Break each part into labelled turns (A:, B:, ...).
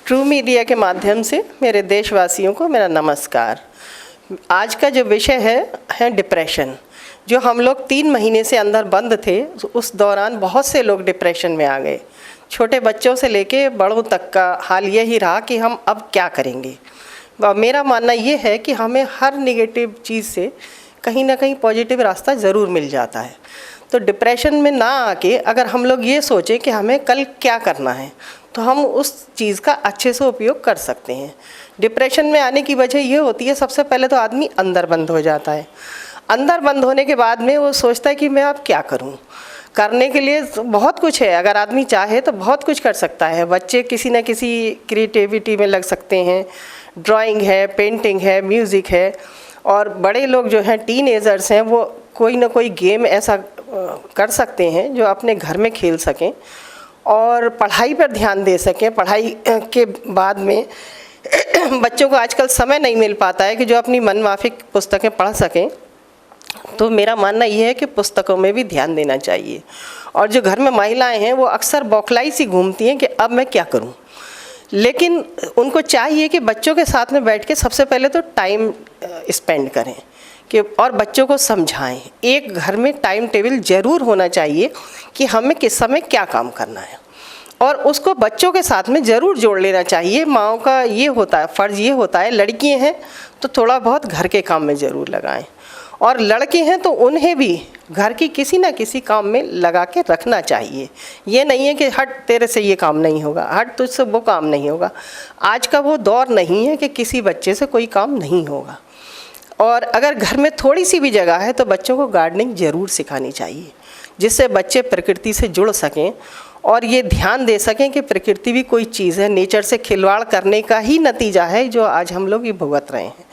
A: True media के माध्यम से मेरे देशवासियों को मेरा नमस्कार। आज का जो विषय है डिप्रेशन। जो हम लोग 3 महीने से अंदर बंद थे, उस दौरान बहुत से लोग डिप्रेशन में आ गए। छोटे बच्चों से लेके बड़ों तक का हाल यही रहा कि हम अब क्या करेंगे। मेरा मानना ये है कि हमें हर नेगेटिव चीज़ से कहीं ना कहीं पॉजिटिव रास्ता ज़रूर मिल जाता है। तो डिप्रेशन में ना आके अगर हम लोग ये सोचें कि हमें कल क्या करना है, तो हम उस चीज़ का अच्छे से उपयोग कर सकते हैं। डिप्रेशन में आने की वजह ये होती है, सबसे पहले तो आदमी अंदर बंद हो जाता है। अंदर बंद होने के बाद में वो सोचता है कि मैं अब क्या करूं। करने के लिए बहुत कुछ है, अगर आदमी चाहे तो बहुत कुछ कर सकता है। बच्चे किसी न किसी क्रिएटिविटी में लग सकते हैं, ड्राइंग है, पेंटिंग है, म्यूज़िक है। और बड़े लोग जो हैं, टीनेजर्स हैं, वो कोई ना कोई गेम ऐसा कर सकते हैं जो अपने घर में खेल सकें और पढ़ाई पर ध्यान दे सकें। पढ़ाई के बाद में बच्चों को आजकल समय नहीं मिल पाता है कि जो अपनी मनमाफिक पुस्तकें पढ़ सकें। तो मेरा मानना ये है कि पुस्तकों में भी ध्यान देना चाहिए। और जो घर में महिलाएं हैं, वो अक्सर बौखलाई सी घूमती हैं कि अब मैं क्या करूं। लेकिन उनको चाहिए कि बच्चों के साथ में बैठ के सबसे पहले तो टाइम स्पेंड करें कि और बच्चों को समझाएं। एक घर में टाइम टेबल ज़रूर होना चाहिए कि हमें किस समय क्या काम करना है, और उसको बच्चों के साथ में ज़रूर जोड़ लेना चाहिए। माँओं का ये होता है, फ़र्ज़ ये होता है, लड़कियाँ हैं तो थोड़ा बहुत घर के काम में ज़रूर लगाएं, और लड़के हैं तो उन्हें भी घर की किसी ना किसी काम में लगा के रखना चाहिए। ये नहीं है कि हट तेरे से ये काम नहीं होगा, हट तुझसे वो काम नहीं होगा। आज का वो दौर नहीं है कि किसी बच्चे से कोई काम नहीं होगा। और अगर घर में थोड़ी सी भी जगह है तो बच्चों को गार्डनिंग ज़रूर सिखानी चाहिए, जिससे बच्चे प्रकृति से जुड़ सकें और ये ध्यान दे सकें कि प्रकृति भी कोई चीज़ है। नेचर से खिलवाड़ करने का ही नतीजा है जो आज हम लोग ये भुगत रहे हैं।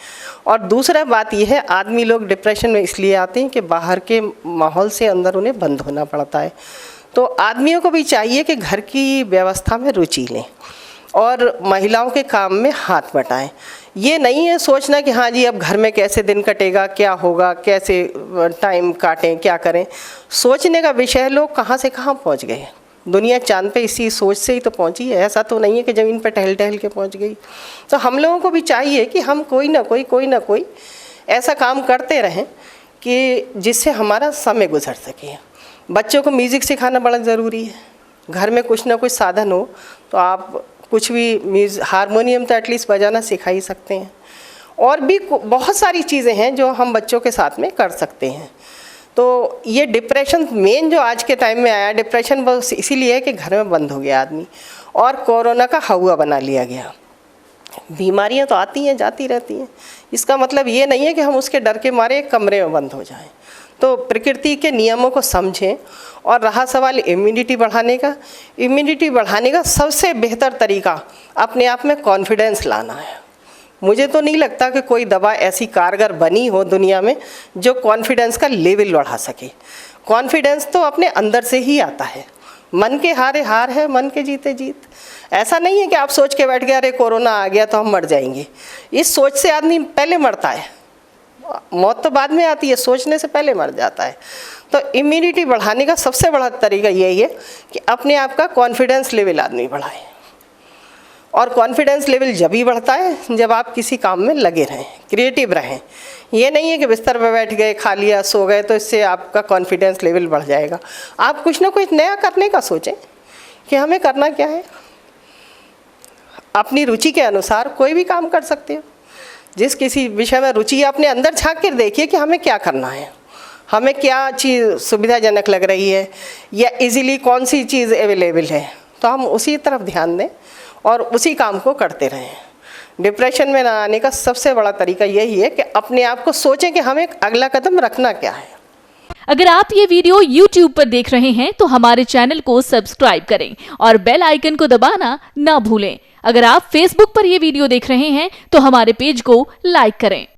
A: और दूसरा बात यह है, आदमी लोग डिप्रेशन में इसलिए आते हैं कि बाहर के माहौल से अंदर उन्हें बंद होना पड़ता है। तो आदमियों को भी चाहिए कि घर की व्यवस्था में रुचि लें और महिलाओं के काम में हाथ बटाएं। ये नहीं है सोचना कि हाँ जी अब घर में कैसे दिन कटेगा, क्या होगा, कैसे टाइम काटें, क्या करें। सोचने का विषय है, लोग कहाँ से कहाँ पहुँच गए। दुनिया चांद पे इसी सोच से ही तो पहुंची है, ऐसा तो नहीं है कि ज़मीन पर टहल टहल के पहुंच गई। तो हम लोगों को भी चाहिए कि हम कोई ना कोई ऐसा काम करते रहें कि जिससे हमारा समय गुजर सके। बच्चों को म्यूज़िक सिखाना बड़ा ज़रूरी है। घर में कुछ ना कुछ साधन हो तो आप कुछ भी हारमोनियम तो एटलीस्ट बजाना सिखा ही सकते हैं। और भी बहुत सारी चीज़ें हैं जो हम बच्चों के साथ में कर सकते हैं। तो ये डिप्रेशन मेन जो आज के टाइम में आया, डिप्रेशन बस इसीलिए है कि घर में बंद हो गया आदमी और कोरोना का हवा बना लिया गया। बीमारियां तो आती हैं जाती रहती हैं, इसका मतलब ये नहीं है कि हम उसके डर के मारे एक कमरे में बंद हो जाएं। तो प्रकृति के नियमों को समझें। और रहा सवाल इम्यूनिटी बढ़ाने का सबसे बेहतर तरीका अपने आप में कॉन्फिडेंस लाना है। मुझे तो नहीं लगता कि कोई दवा ऐसी कारगर बनी हो दुनिया में जो कॉन्फिडेंस का लेवल बढ़ा सके। कॉन्फिडेंस तो अपने अंदर से ही आता है। मन के हारे हार है, मन के जीते जीत। ऐसा नहीं है कि आप सोच के बैठ गए अरे कोरोना आ गया तो हम मर जाएंगे। इस सोच से आदमी पहले मरता है, मौत तो बाद में आती है, सोचने से पहले मर जाता है। तो इम्यूनिटी बढ़ाने का सबसे बड़ा तरीका यही है कि अपने आप का कॉन्फिडेंस लेवल आदमी बढ़ाए। और कॉन्फिडेंस लेवल जब ही बढ़ता है जब आप किसी काम में लगे रहें, क्रिएटिव रहें। ये नहीं है कि बिस्तर पर बैठ गए, खा लिया, सो गए तो इससे आपका कॉन्फिडेंस लेवल बढ़ जाएगा। आप कुछ ना कुछ नया करने का सोचें कि हमें करना क्या है। अपनी रुचि के अनुसार कोई भी काम कर सकते हो। जिस किसी विषय में रुचि है अपने अंदर झांक कर देखिए कि हमें क्या करना है, हमें क्या चीज़ सुविधाजनक लग रही है या इजीली कौन सी चीज़ अवेलेबल है, तो हम उसी तरफ ध्यान दें और उसी काम को करते रहें। डिप्रेशन में ना आने का सबसे बड़ा तरीका यही है कि अपने आप को सोचें कि हमें अगला कदम रखना क्या है।
B: अगर आप ये वीडियो YouTube पर देख रहे हैं तो हमारे चैनल को सब्सक्राइब करें और बेल आइकन को दबाना ना भूलें। अगर आप Facebook पर ये वीडियो देख रहे हैं तो हमारे पेज को लाइक करें।